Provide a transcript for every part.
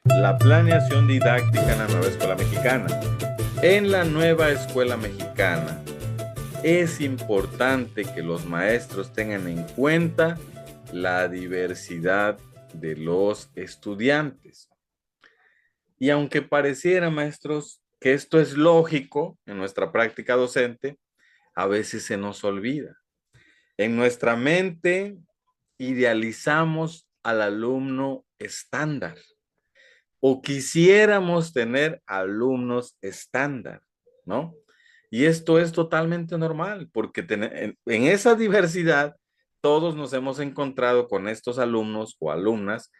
La planeación didáctica en la nueva escuela mexicana. En la nueva escuela mexicana es importante que los maestros tengan en cuenta la diversidad de los estudiantes. Y aunque pareciera, maestros, que esto es lógico en nuestra práctica docente, a veces se nos olvida. En nuestra mente idealizamos al alumno estándar o quisiéramos tener alumnos estándar, ¿no? Y esto es totalmente normal porque en esa diversidad todos nos hemos encontrado con estos alumnos o alumnas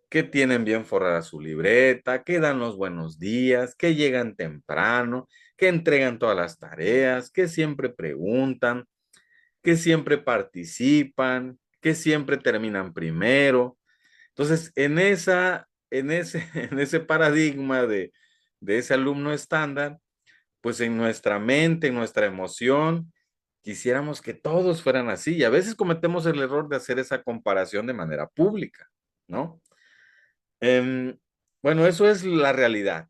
que tienen bien forrada su libreta, que dan los buenos días, que llegan temprano, que entregan todas las tareas, que siempre preguntan, que siempre participan, que siempre terminan primero. Entonces, en ese paradigma de ese alumno estándar, pues en nuestra mente, en nuestra emoción, quisiéramos que todos fueran así. Y a veces cometemos el error de hacer esa comparación de manera pública, ¿no? Em, bueno, eso es la realidad.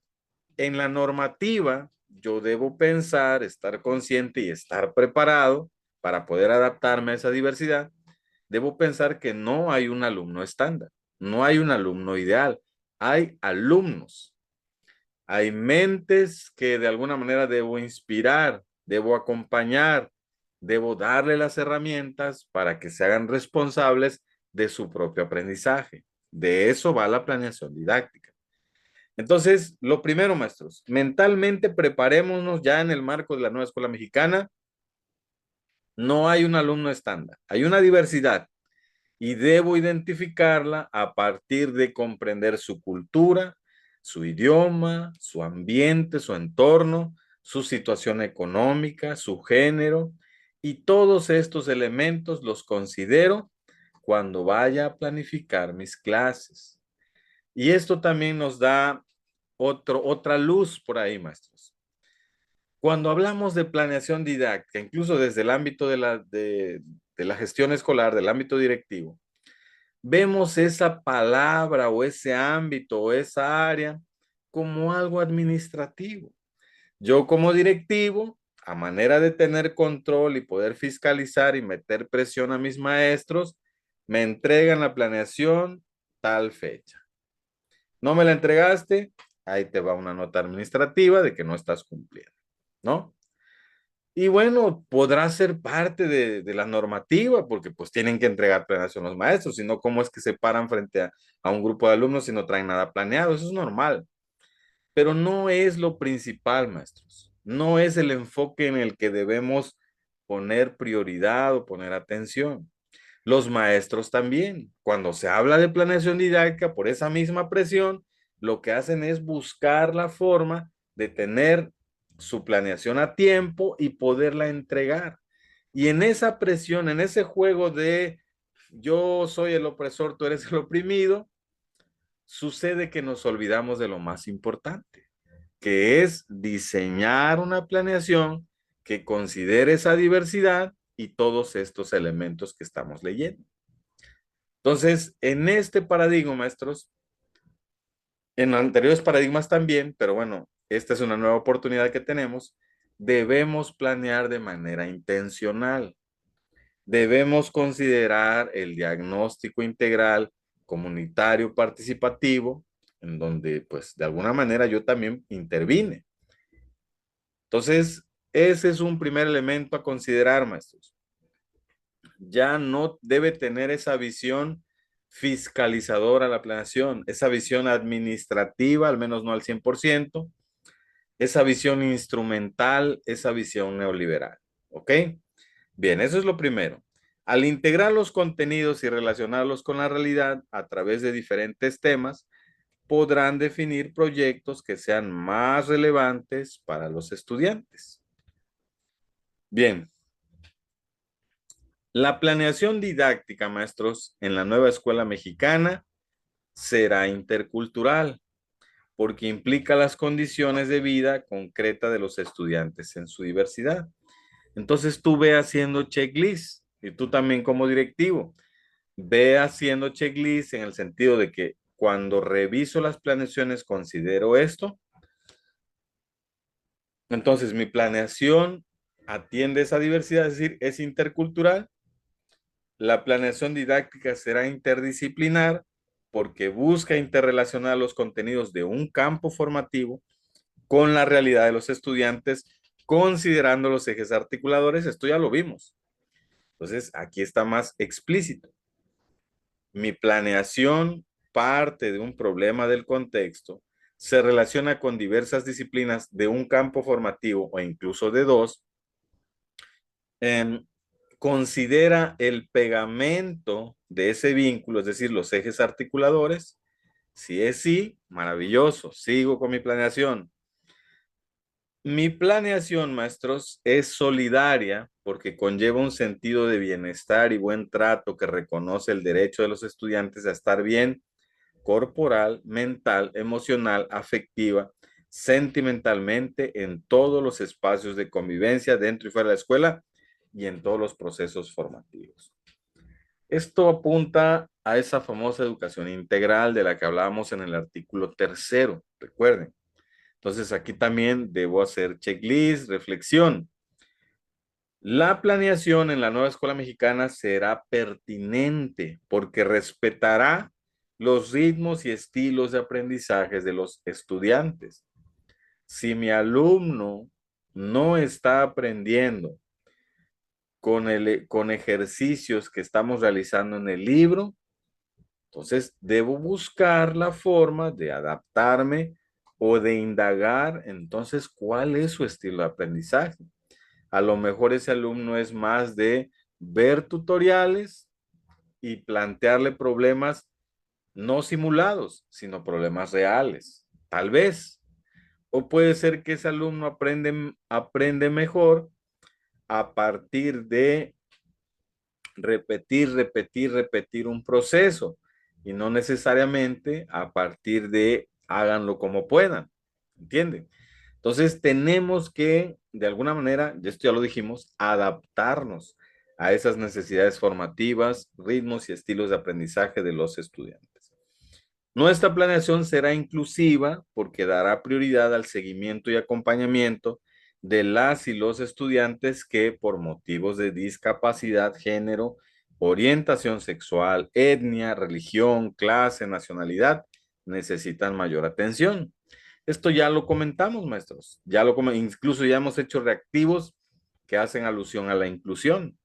En la normativa, yo debo pensar, estar consciente y estar preparado para poder adaptarme a esa diversidad. Debo pensar que no hay un alumno estándar, no hay un alumno ideal, hay alumnos, hay mentes que de alguna manera debo inspirar, debo acompañar, debo darle las herramientas para que se hagan responsables de su propio aprendizaje. De eso va la planeación didáctica. Entonces, lo primero, maestros, mentalmente preparémonos ya en el marco de la nueva escuela mexicana. No hay un alumno estándar, hay una diversidad y debo identificarla a partir de comprender su cultura, su idioma, su ambiente, su entorno, su situación económica, su género, y todos estos elementos los considero cuando vaya a planificar mis clases. Y esto también nos da otra luz por ahí, maestros. Cuando hablamos de planeación didáctica, incluso desde el ámbito de la gestión escolar, del ámbito directivo, vemos esa palabra o ese ámbito o esa área como algo administrativo. Yo como directivo, a manera de tener control y poder fiscalizar y meter presión a mis maestros, me entregan la planeación tal fecha. ¿No me la entregaste? Ahí te va una nota administrativa de que no estás cumpliendo, ¿no? Y bueno, podrá ser parte de la normativa, porque pues tienen que entregar planeación los maestros, si no, ¿cómo es que se paran frente a un grupo de alumnos si no traen nada planeado? Eso es normal, pero no es lo principal, maestros. No es el enfoque en el que debemos poner prioridad o poner atención. Los maestros también, cuando se habla de planeación didáctica, por esa misma presión, lo que hacen es buscar la forma de tener su planeación a tiempo y poderla entregar. Y en esa presión, en ese juego de yo soy el opresor, tú eres el oprimido, sucede que nos olvidamos de lo más importante, que es diseñar una planeación que considere esa diversidad y todos estos elementos que estamos leyendo. Entonces, en este paradigma, maestros, en anteriores paradigmas también, pero bueno, esta es una nueva oportunidad que tenemos, debemos planear de manera intencional. Debemos considerar el diagnóstico integral comunitario participativo, en donde pues de alguna manera yo también intervine. Entonces, ese es un primer elemento a considerar, maestros. Ya no debe tener esa visión fiscalizadora la planeación, esa visión administrativa, al menos no al 100%, esa visión instrumental, esa visión neoliberal. ¿Ok? Bien, eso es lo primero. Al integrar los contenidos y relacionarlos con la realidad a través de diferentes temas, podrán definir proyectos que sean más relevantes para los estudiantes. Bien, la planeación didáctica, maestros, en la nueva escuela mexicana será intercultural porque implica las condiciones de vida concreta de los estudiantes en su diversidad. Entonces tú ve haciendo checklist y tú también como directivo, ve haciendo checklist en el sentido de que cuando reviso las planeaciones considero esto. Entonces, mi planeación atiende esa diversidad, es decir, es intercultural. La planeación didáctica será interdisciplinar porque busca interrelacionar los contenidos de un campo formativo con la realidad de los estudiantes, considerando los ejes articuladores. Esto ya lo vimos. Entonces, aquí está más explícito. Mi planeación parte de un problema del contexto, se relaciona con diversas disciplinas de un campo formativo o incluso de dos, considera el pegamento de ese vínculo, es decir, los ejes articuladores. Si es sí, maravilloso, sigo con mi planeación. Mi planeación, maestros, es solidaria porque conlleva un sentido de bienestar y buen trato que reconoce el derecho de los estudiantes a estar bien corporal, mental, emocional, afectiva, sentimentalmente en todos los espacios de convivencia dentro y fuera de la escuela y en todos los procesos formativos. Esto apunta a esa famosa educación integral de la que hablábamos en el artículo 3º, recuerden. Entonces aquí también debo hacer checklist, reflexión. La planeación en la nueva escuela mexicana será pertinente porque respetará los ritmos y estilos de aprendizaje de los estudiantes. Si mi alumno no está aprendiendo con ejercicios que estamos realizando en el libro, entonces debo buscar la forma de adaptarme o de indagar entonces cuál es su estilo de aprendizaje. A lo mejor ese alumno es más de ver tutoriales y plantearle problemas no simulados, sino problemas reales. Tal vez. O puede ser que ese alumno aprende mejor a partir de repetir un proceso y no necesariamente a partir de háganlo como puedan. ¿Entienden? Entonces tenemos que, de alguna manera, y esto ya lo dijimos, adaptarnos a esas necesidades formativas, ritmos y estilos de aprendizaje de los estudiantes. Nuestra planeación será inclusiva porque dará prioridad al seguimiento y acompañamiento de las y los estudiantes que por motivos de discapacidad, género, orientación sexual, etnia, religión, clase, nacionalidad, necesitan mayor atención. Esto ya lo comentamos, maestros. Incluso ya hemos hecho reactivos que hacen alusión a la inclusión.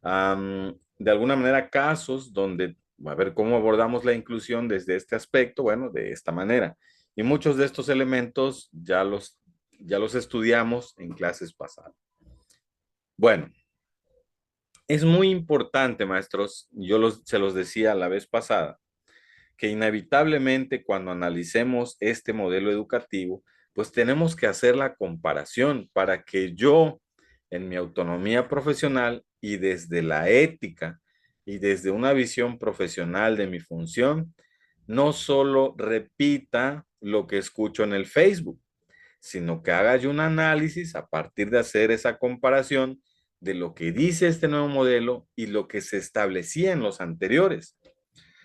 De alguna manera, casos donde, a ver cómo abordamos la inclusión desde este aspecto, bueno, de esta manera. Y muchos de estos elementos ya los estudiamos en clases pasadas. Bueno, es muy importante, maestros, se los decía la vez pasada, que inevitablemente cuando analicemos este modelo educativo, pues tenemos que hacer la comparación para que yo, en mi autonomía profesional y desde la ética y desde una visión profesional de mi función, no solo repita lo que escucho en el Facebook, sino que haga yo un análisis a partir de hacer esa comparación de lo que dice este nuevo modelo y lo que se establecía en los anteriores.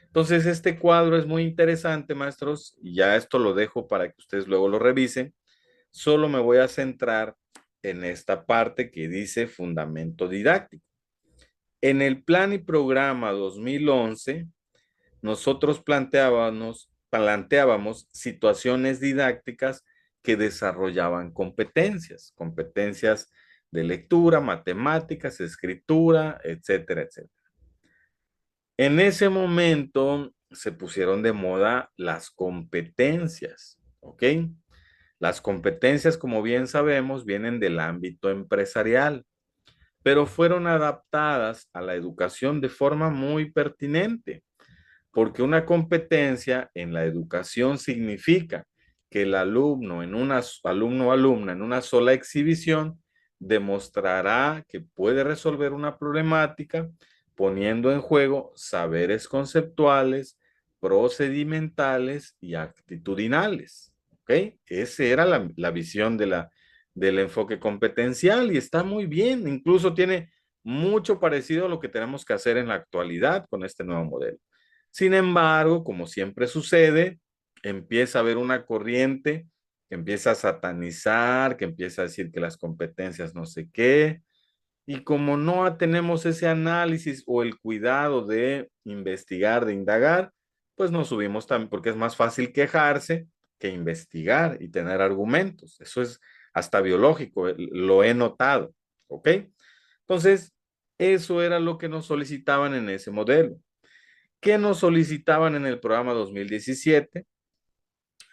Entonces, este cuadro es muy interesante, maestros, y ya esto lo dejo para que ustedes luego lo revisen. Solo me voy a centrar en esta parte que dice fundamento didáctico. En el plan y programa 2011, nosotros planteábamos situaciones didácticas que desarrollaban competencias de lectura, matemáticas, escritura, etcétera, etcétera. En ese momento se pusieron de moda las competencias, ¿ok? Las competencias, como bien sabemos, vienen del ámbito empresarial, pero fueron adaptadas a la educación de forma muy pertinente, porque una competencia en la educación significa que el alumno o alumna en una sola exhibición demostrará que puede resolver una problemática poniendo en juego saberes conceptuales, procedimentales y actitudinales. ¿Ok? Esa era la visión del enfoque competencial y está muy bien. Incluso tiene mucho parecido a lo que tenemos que hacer en la actualidad con este nuevo modelo. Sin embargo, como siempre sucede, empieza a haber una corriente que empieza a satanizar, que empieza a decir que las competencias no sé qué, y como no tenemos ese análisis o el cuidado de investigar, de indagar, pues nos subimos también, porque es más fácil quejarse que investigar y tener argumentos. Eso es hasta biológico, lo he notado, ¿ok? Entonces, eso era lo que nos solicitaban en ese modelo. ¿Qué nos solicitaban en el programa 2017?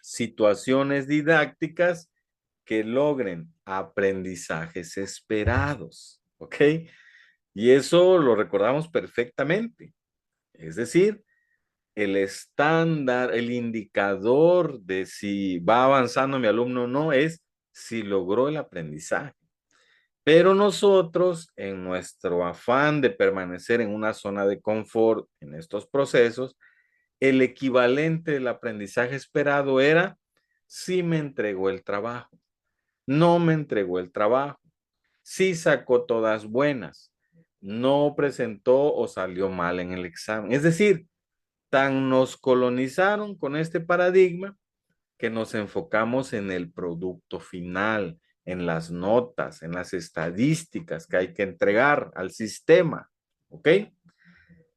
Situaciones didácticas que logren aprendizajes esperados, ¿ok? Y eso lo recordamos perfectamente. Es decir, el estándar, el indicador de si va avanzando mi alumno o no es si logró el aprendizaje. Pero nosotros, en nuestro afán de permanecer en una zona de confort en estos procesos, el equivalente del aprendizaje esperado era si me entregó el trabajo, no me entregó el trabajo, si sacó todas buenas, no presentó o salió mal en el examen. Es decir, tan nos colonizaron con este paradigma que nos enfocamos en el producto final, en las notas, en las estadísticas que hay que entregar al sistema. ¿Ok?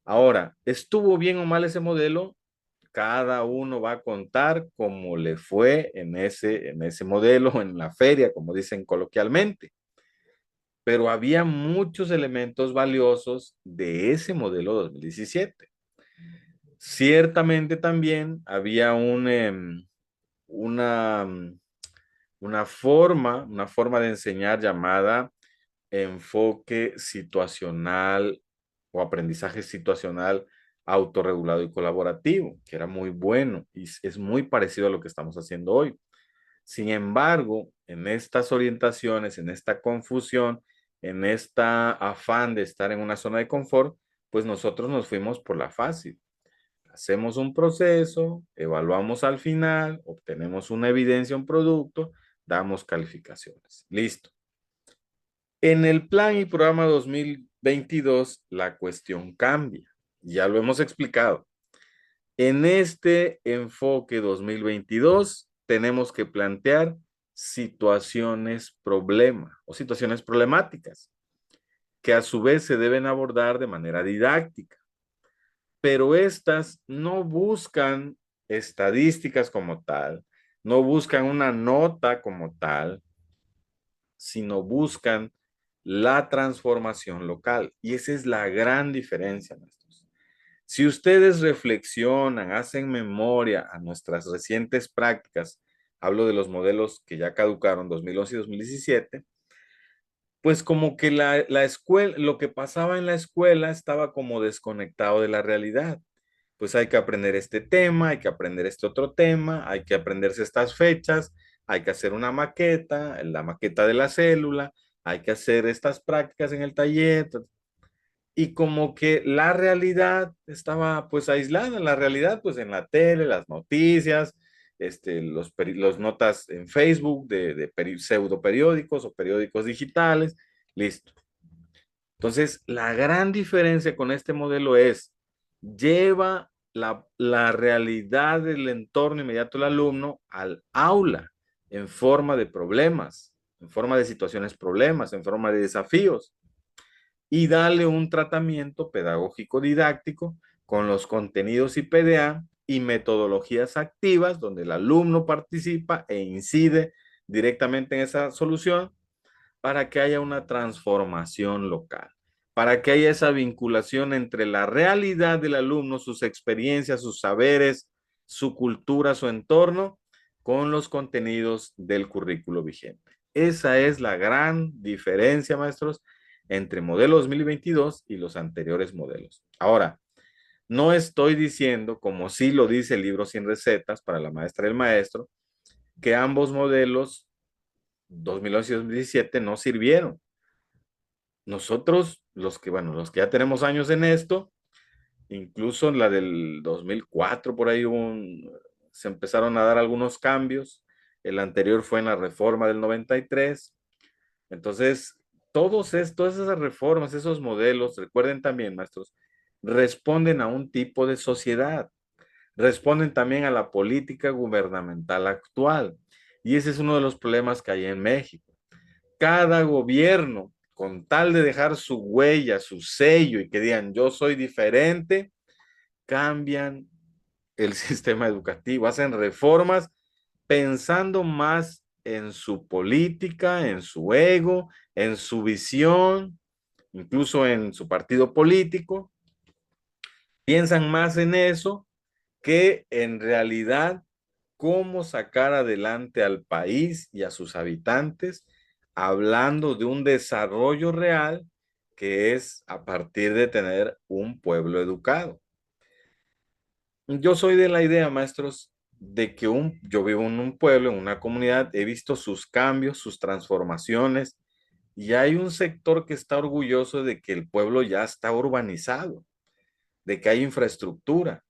Ahora, ¿estuvo bien o mal ese modelo? Cada uno va a contar cómo le fue en ese modelo, en la feria, como dicen coloquialmente. Pero había muchos elementos valiosos de ese modelo 2017. Ciertamente también había una, una forma de enseñar llamada enfoque situacional o aprendizaje situacional autorregulado y colaborativo, que era muy bueno y es muy parecido a lo que estamos haciendo hoy. Sin embargo, en estas orientaciones, en esta confusión, en esta afán de estar en una zona de confort, pues nosotros nos fuimos por la fácil. Hacemos un proceso, evaluamos al final, obtenemos una evidencia, un producto, damos calificaciones. Listo. En el plan y programa 2022, la cuestión cambia. Ya lo hemos explicado. En este enfoque 2022, tenemos que plantear situaciones problema o situaciones problemáticas que a su vez se deben abordar de manera didáctica, pero estas no buscan estadísticas como tal, no buscan una nota como tal, sino buscan la transformación local. Y esa es la gran diferencia, maestros. Si ustedes reflexionan, hacen memoria a nuestras recientes prácticas, hablo de los modelos que ya caducaron 2011 y 2017, pues como que la escuela, lo que pasaba en la escuela estaba como desconectado de la realidad. Pues hay que aprender este tema, hay que aprender este otro tema, hay que aprenderse estas fechas, hay que hacer una maqueta, la maqueta de la célula, hay que hacer estas prácticas en el taller, y como que la realidad estaba pues aislada, la realidad pues en la tele, las noticias, los notas en Facebook de pseudo periódicos o periódicos digitales, listo. Entonces, la gran diferencia con este modelo es, lleva la realidad del entorno inmediato del alumno al aula en forma de problemas, en forma de situaciones problemas, en forma de desafíos y darle un tratamiento pedagógico didáctico con los contenidos IPDA y metodologías activas donde el alumno participa e incide directamente en esa solución para que haya una transformación local, para que haya esa vinculación entre la realidad del alumno, sus experiencias, sus saberes, su cultura, su entorno, con los contenidos del currículo vigente. Esa es la gran diferencia, maestros, entre modelo 2022 y los anteriores modelos. Ahora, no estoy diciendo, como sí lo dice el libro Sin Recetas para la maestra y el maestro, que ambos modelos 2011 y 2017 no sirvieron. Nosotros, bueno, los que ya tenemos años en esto, incluso en la del 2004, por ahí se empezaron a dar algunos cambios. El anterior fue en la reforma del 93. Entonces, todas esas reformas, esos modelos, recuerden también, maestros, responden a un tipo de sociedad, responden también a la política gubernamental actual. Y ese es uno de los problemas que hay en México. Cada gobierno, con tal de dejar su huella, su sello y que digan yo soy diferente, cambian el sistema educativo, hacen reformas pensando más en su política, en su ego, en su visión, incluso en su partido político, piensan más en eso que en realidad cómo sacar adelante al país y a sus habitantes, hablando de un desarrollo real que es a partir de tener un pueblo educado. Yo soy de la idea, maestros, de que yo vivo en un pueblo, en una comunidad, he visto sus cambios, sus transformaciones, y hay un sector que está orgulloso de que el pueblo ya está urbanizado, de que hay infraestructura.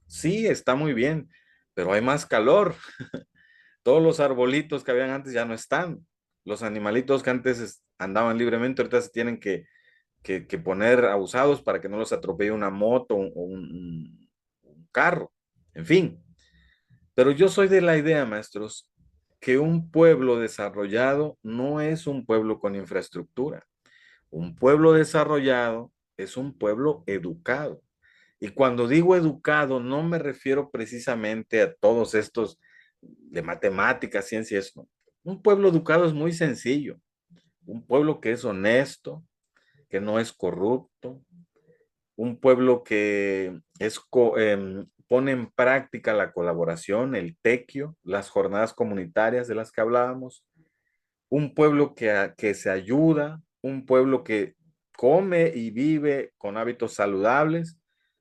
Sí, está muy bien, pero hay más calor. Todos los arbolitos que habían antes ya no están. Los animalitos que antes andaban libremente, ahorita se tienen que poner abusados para que no los atropelle una moto o un carro. En fin, pero yo soy de la idea, maestros, que un pueblo desarrollado no es un pueblo con infraestructura. Un pueblo desarrollado es un pueblo educado. Y cuando digo educado, no me refiero precisamente a todos estos de matemáticas, ciencias, no. Un pueblo educado es muy sencillo. Un pueblo que es honesto, que no es corrupto, un pueblo que pone en práctica la colaboración, el tequio, las jornadas comunitarias de las que hablábamos, un pueblo que se ayuda, un pueblo que come y vive con hábitos saludables,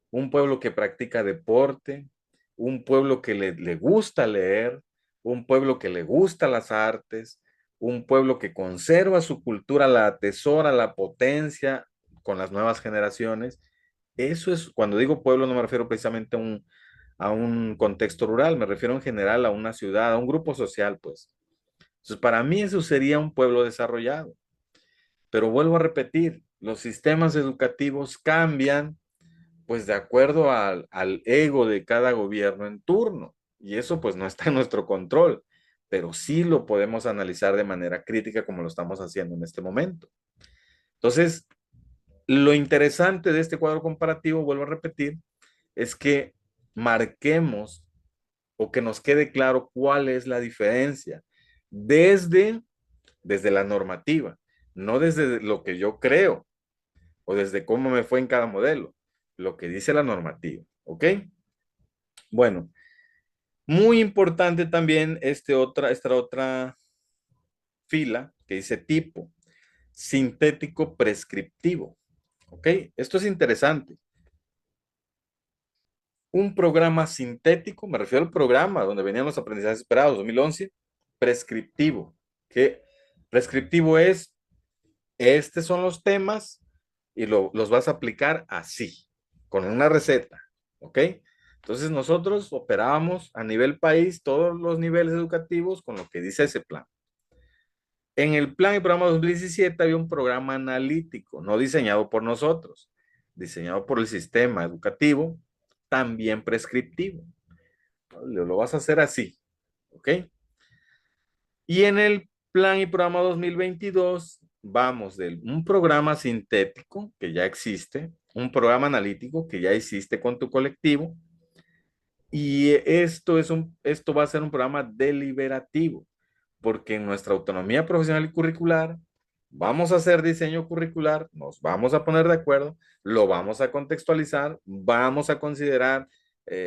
un pueblo que practica deporte, un pueblo que le gusta leer, un pueblo que le gusta las artes, un pueblo que conserva su cultura, la atesora, la potencia con las nuevas generaciones. Eso es, cuando digo pueblo no me refiero precisamente a un contexto rural, me refiero en general a una ciudad, a un grupo social, pues. Entonces, para mí eso sería un pueblo desarrollado. Pero vuelvo a repetir, los sistemas educativos cambian pues de acuerdo al ego de cada gobierno en turno. Y eso pues no está en nuestro control, pero sí lo podemos analizar de manera crítica como lo estamos haciendo en este momento. Entonces, lo interesante de este cuadro comparativo, vuelvo a repetir, es que marquemos o que nos quede claro cuál es la diferencia desde la normativa, no desde lo que yo creo o desde cómo me fue en cada modelo, lo que dice la normativa, ¿ok? Bueno, muy importante también esta otra fila que dice tipo, sintético prescriptivo, ¿ok? Esto es interesante. Un programa sintético, me refiero al programa donde venían los aprendizajes esperados, 2011, prescriptivo, que prescriptivo es estos son los temas y los vas a aplicar así, con una receta, ¿ok? Entonces nosotros operábamos a nivel país todos los niveles educativos con lo que dice ese plan. En el plan y programa 2017 había un programa analítico, no diseñado por nosotros, diseñado por el sistema educativo, también prescriptivo. Lo vas a hacer así, ¿ok? Y en el plan y programa 2022 vamos de un programa sintético que ya existe, un programa analítico que ya existe con tu colectivo, y esto va a ser un programa deliberativo, porque en nuestra autonomía profesional y curricular vamos a hacer diseño curricular, nos vamos a poner de acuerdo, lo vamos a contextualizar, vamos a considerar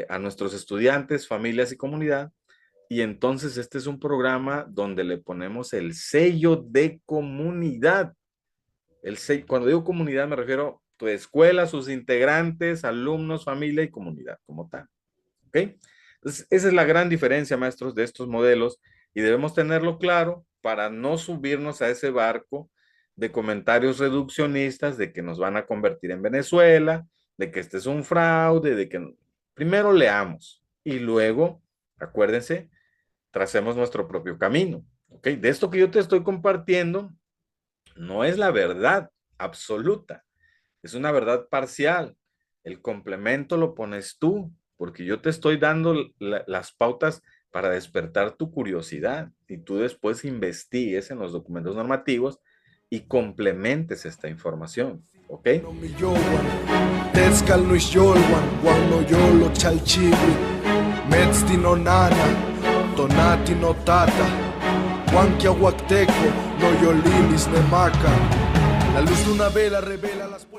a nuestros estudiantes, familias y comunidad, y entonces este es un programa donde le ponemos el sello de comunidad. Cuando digo comunidad me refiero a tu escuela, sus integrantes, alumnos, familia y comunidad como tal. ¿Ok? Entonces, esa es la gran diferencia, maestros, de estos modelos y debemos tenerlo claro para no subirnos a ese barco de comentarios reduccionistas de que nos van a convertir en Venezuela, de que este es un fraude, de que primero leamos y luego, acuérdense, tracemos nuestro propio camino. ¿Ok? De esto que yo te estoy compartiendo no es la verdad absoluta, es una verdad parcial. El complemento lo pones tú, porque yo te estoy dando las pautas para despertar tu curiosidad y tú después investigues en los documentos normativos y complementes esta información, ¿ok? Tezcal no yolwan, wan no yolo chalchiwi, metzti no nana, tonati no tata, huanquia huacteco, no yolilis ne maca. La luz de una vela revela las puertas.